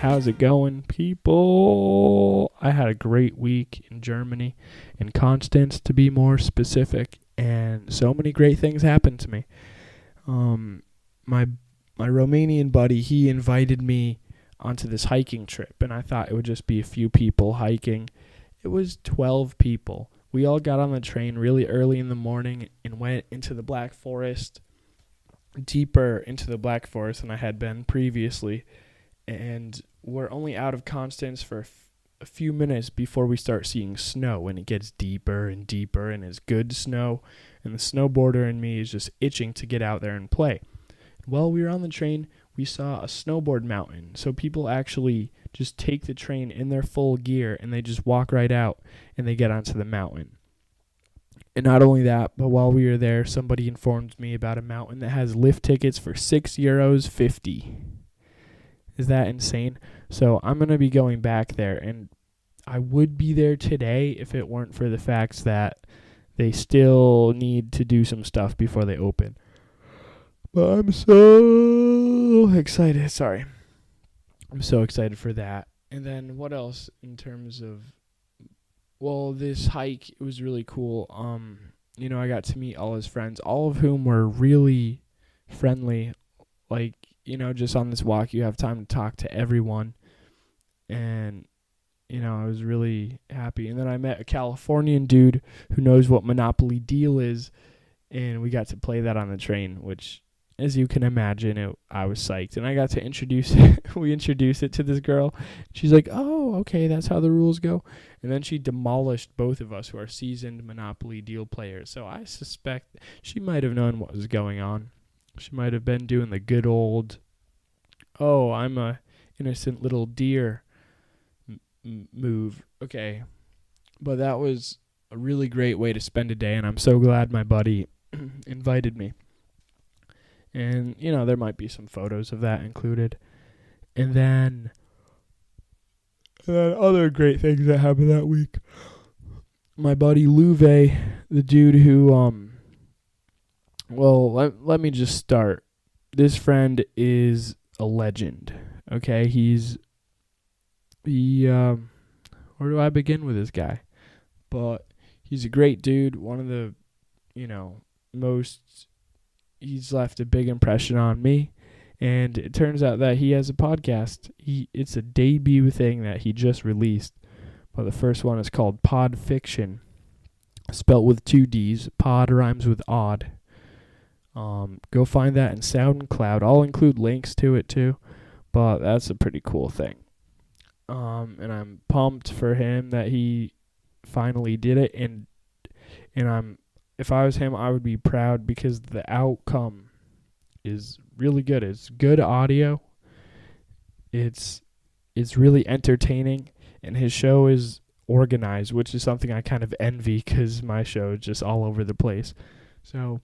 How's it going, people? I had a great week in Germany, in Konstanz to be more specific, and so many great things happened to me. My Romanian buddy, he invited me onto this hiking trip, and I thought it would just be a few people hiking. It was 12 people. We all got on the train really early in the morning and went into the Black Forest, deeper into the Black Forest than I had been previously. And we're only out of Konstanz for a few minutes before we start seeing snow, and it gets deeper and deeper, and it's good snow, and the snowboarder in me is just itching to get out there and play. While we were on the train, we saw a snowboard mountain, so people actually just take the train in their full gear, and they just walk right out, and they get onto the mountain. And not only that, but while we were there, somebody informed me about a mountain that has lift tickets for €6.50. Is that insane? So I'm going to be going back there, and I would be there today if it weren't for the fact that they still need to do some stuff before they open. But I'm so excited. Sorry. I'm so excited for that. And then what else in terms of, well, this hike, it was really cool. I got to meet all his friends, all of whom were really friendly. Like, just on this walk, you have time to talk to everyone. And, I was really happy. And then I met a Californian dude who knows what Monopoly Deal is. And we got to play that on the train, which, as you can imagine, I was psyched. And I got to introduce it. We introduced it to this girl. She's like, oh, okay, that's how the rules go. And then she demolished both of us who are seasoned Monopoly Deal players. So I suspect she might have known what was going on. She might have been doing the good old, oh, I'm a innocent little deer move. Okay. But that was a really great way to spend a day, and I'm so glad my buddy invited me. And, there might be some photos of that included. And then other great things that happened that week. My buddy Louve, the dude who, let me just start. This friend is a legend. Okay, where do I begin with this guy? But he's a great dude. One of the, he's left a big impression on me. And it turns out that he has a podcast. It's a debut thing that he just released. But the first one is called Pod Fiction, spelt with 2 D's. Pod rhymes with odd. Go find that in SoundCloud. I'll include links to it too, but that's a pretty cool thing. And I'm pumped for him that he finally did it, and if I was him, I would be proud because the outcome is really good. It's good audio. It's really entertaining, and his show is organized, which is something I kind of envy because my show is just all over the place. So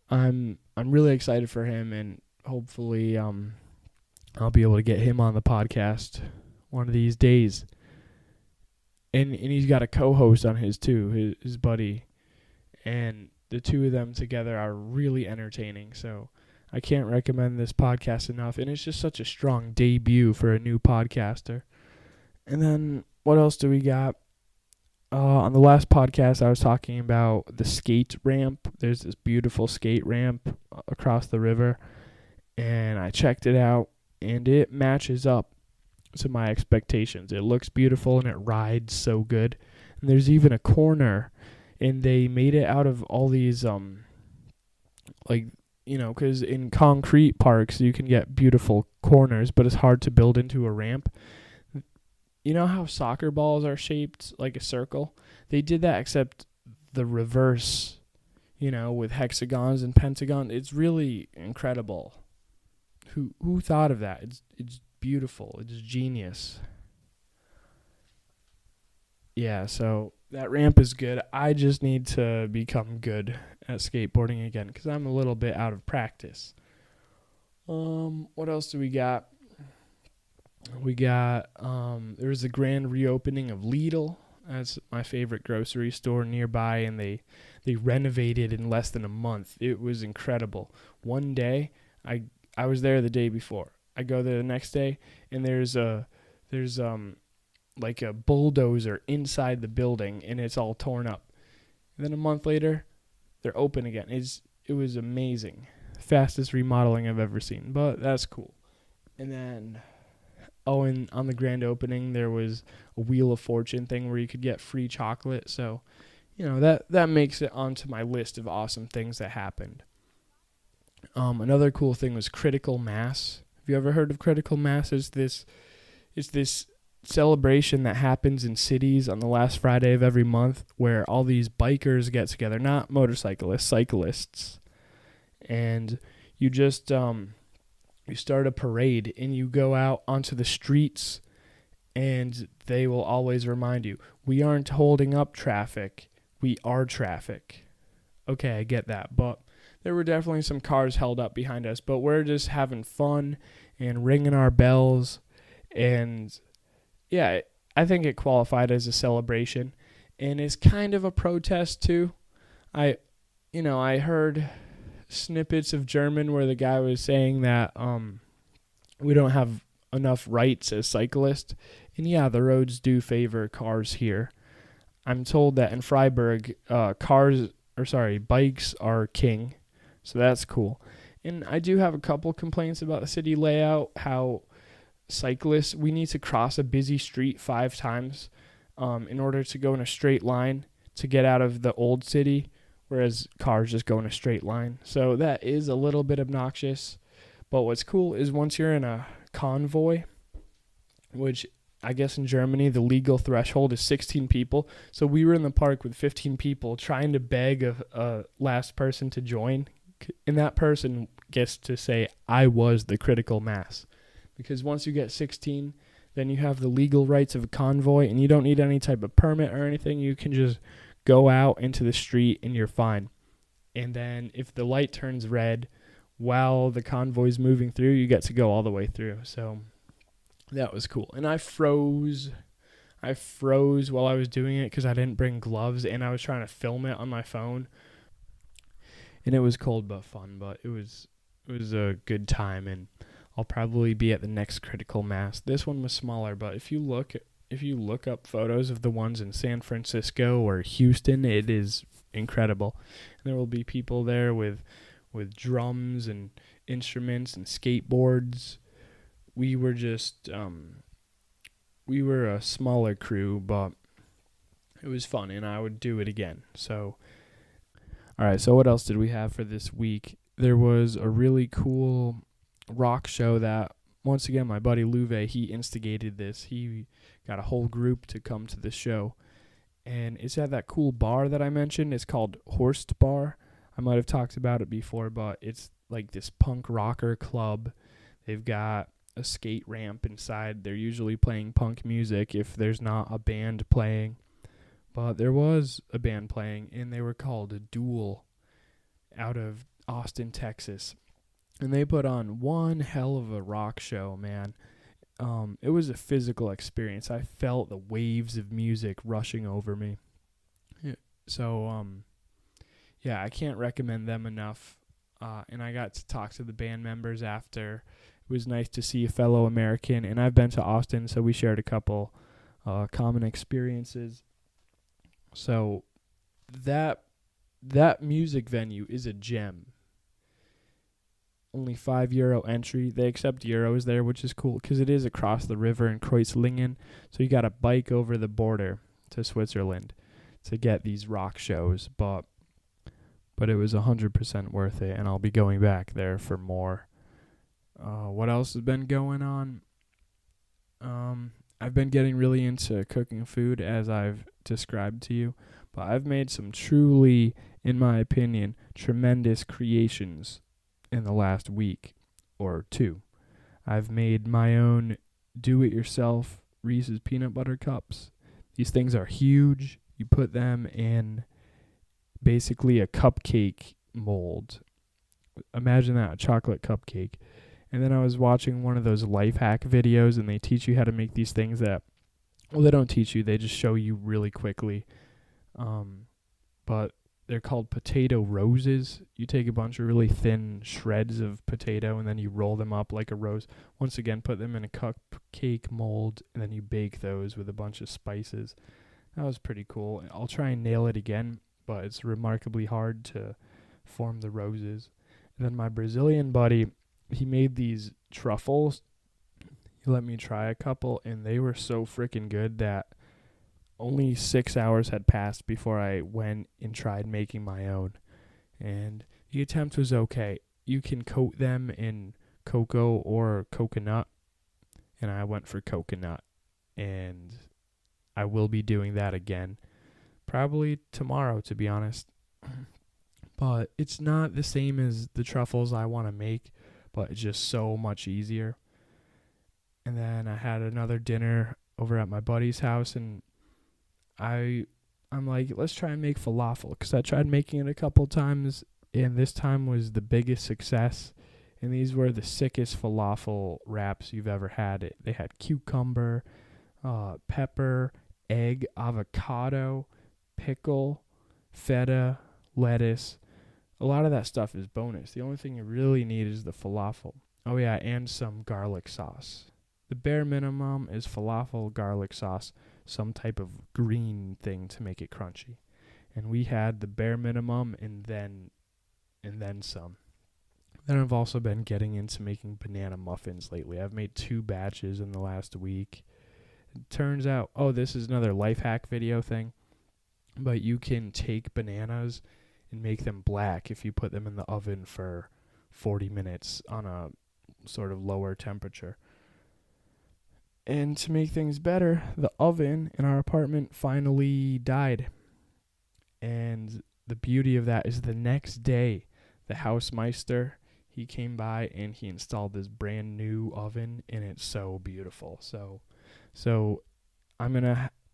I'm really excited for him, and hopefully I'll be able to get him on the podcast one of these days. And he's got a co-host on his too, his buddy. And the two of them together are really entertaining. So I can't recommend this podcast enough. And it's just such a strong debut for a new podcaster. And then what else do we got? On the last podcast, I was talking about the skate ramp. There's this beautiful skate ramp across the river, and I checked it out, and it matches up to my expectations. It looks beautiful, and it rides so good. And there's even a corner, and they made it out of all these, because in concrete parks, you can get beautiful corners, but it's hard to build into a ramp. You know how soccer balls are shaped like a circle? They did that except the reverse, with hexagons and pentagons. It's really incredible. Who thought of that? It's beautiful. It's genius. Yeah, so that ramp is good. I just need to become good at skateboarding again because I'm a little bit out of practice. What else do we got? We got, there was a grand reopening of Lidl. That's my favorite grocery store nearby, and they renovated in less than a month. It was incredible. One day, I was there the day before. I go there the next day, and there's a there's like a bulldozer inside the building, and it's all torn up. And then a month later, they're open again. It was amazing. Fastest remodeling I've ever seen, but that's cool. And then, and on the grand opening, there was a Wheel of Fortune thing where you could get free chocolate. So, that makes it onto my list of awesome things that happened. Another cool thing was critical mass. Have you ever heard of critical mass? It's this celebration that happens in cities on the last Friday of every month where all these bikers get together, not motorcyclists, cyclists. And you just you start a parade and you go out onto the streets, and they will always remind you, we aren't holding up traffic, we are traffic. Okay, I get that, but there were definitely some cars held up behind us, but we're just having fun and ringing our bells. And yeah, I think it qualified as a celebration, and it's kind of a protest too. I heard snippets of German where the guy was saying that we don't have enough rights as cyclists, and yeah, the roads do favor cars here. I'm told that in Freiburg, bikes are king, so that's cool. And I do have a couple complaints about the city layout, how cyclists, we need to cross a busy street 5 times in order to go in a straight line to get out of the old city, whereas cars just go in a straight line. So that is a little bit obnoxious. But what's cool is once you're in a convoy, which I guess in Germany the legal threshold is 16 people. So we were in the park with 15 people trying to beg a last person to join. And that person gets to say, I was the critical mass. Because once you get 16, then you have the legal rights of a convoy, and you don't need any type of permit or anything. You can just go out into the street and you're fine. And then if the light turns red while the convoy's moving through, you get to go all the way through. So that was cool. And I froze while I was doing it because I didn't bring gloves, and I was trying to film it on my phone. And it was cold but fun, but it was a good time, and I'll probably be at the next critical mass. This one was smaller, but if you look up photos of the ones in San Francisco or Houston, it is incredible. And there will be people there with drums and instruments and skateboards. We were just we were a smaller crew, but it was fun, and I would do it again. So, all right, so what else did we have for this week? There was a really cool rock show that, once again, my buddy Luve, he instigated this. He got a whole group to come to the show. And it's at that cool bar that I mentioned. It's called Horst Bar. I might have talked about it before, but it's like this punk rocker club. They've got a skate ramp inside. They're usually playing punk music if there's not a band playing. But there was a band playing, and they were called Duel, out of Austin, Texas. And they put on one hell of a rock show, man. It was a physical experience. I felt the waves of music rushing over me. So, I can't recommend them enough. And I got to talk to the band members after. It was nice to see a fellow American. And I've been to Austin, so we shared a couple common experiences. So that music venue is a gem. Only €5 entry. They accept euros there, which is cool because it is across the river in Kreuzlingen. So you got to bike over the border to Switzerland to get these rock shows. But it was 100% worth it, and I'll be going back there for more. What else has been going on? I've been getting really into cooking food, as I've described to you. But I've made some truly, in my opinion, tremendous creations in the last week or two. I've made my own do-it-yourself Reese's peanut butter cups. These things are huge. You put them in basically a cupcake mold. Imagine that, a chocolate cupcake. And then I was watching one of those life hack videos, and they teach you how to make these things that, well, they don't teach you, they just show you really quickly. But they're called potato roses. You take a bunch of really thin shreds of potato and then you roll them up like a rose. Once again, put them in a cupcake mold and then you bake those with a bunch of spices. That was pretty cool. I'll try and nail it again, but it's remarkably hard to form the roses. And then my Brazilian buddy, he made these truffles. He let me try a couple, and they were so freaking good that only 6 hours had passed before I went and tried making my own. And the attempt was okay. You can coat them in cocoa or coconut, and I went for coconut. And I will be doing that again. Probably tomorrow, to be honest. But it's not the same as the truffles I want to make, but it's just so much easier. And then I had another dinner over at my buddy's house, and I'm like, let's try and make falafel, because I tried making it a couple times, and this time was the biggest success. And these were the sickest falafel wraps you've ever had. They had cucumber, pepper, egg, avocado, pickle, feta, lettuce. A lot of that stuff is bonus. The only thing you really need is the falafel. Oh yeah, and some garlic sauce. The bare minimum is falafel, garlic sauce, some type of green thing to make it crunchy. And we had the bare minimum and then some. Then I've also been getting into making banana muffins lately. I've made 2 batches in the last week. It turns out, this is another life hack video thing, but you can take bananas and make them black if you put them in the oven for 40 minutes on a sort of lower temperature. And to make things better, the oven in our apartment finally died. And the beauty of that is the next day, the Hausmeister, he came by and he installed this brand new oven, and it's so beautiful. So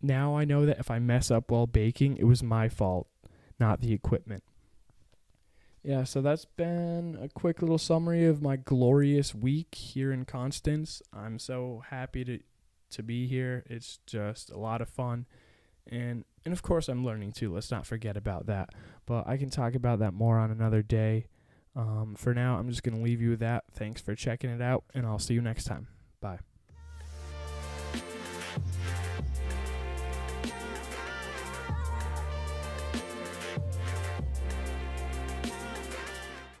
now I know that if I mess up while baking, it was my fault, not the equipment. Yeah, so that's been a quick little summary of my glorious week here in Konstanz. I'm so happy to be here. It's just a lot of fun. And of course I'm learning too. Let's not forget about that. But I can talk about that more on another day. For now, I'm just going to leave you with that. Thanks for checking it out, and I'll see you next time. Bye.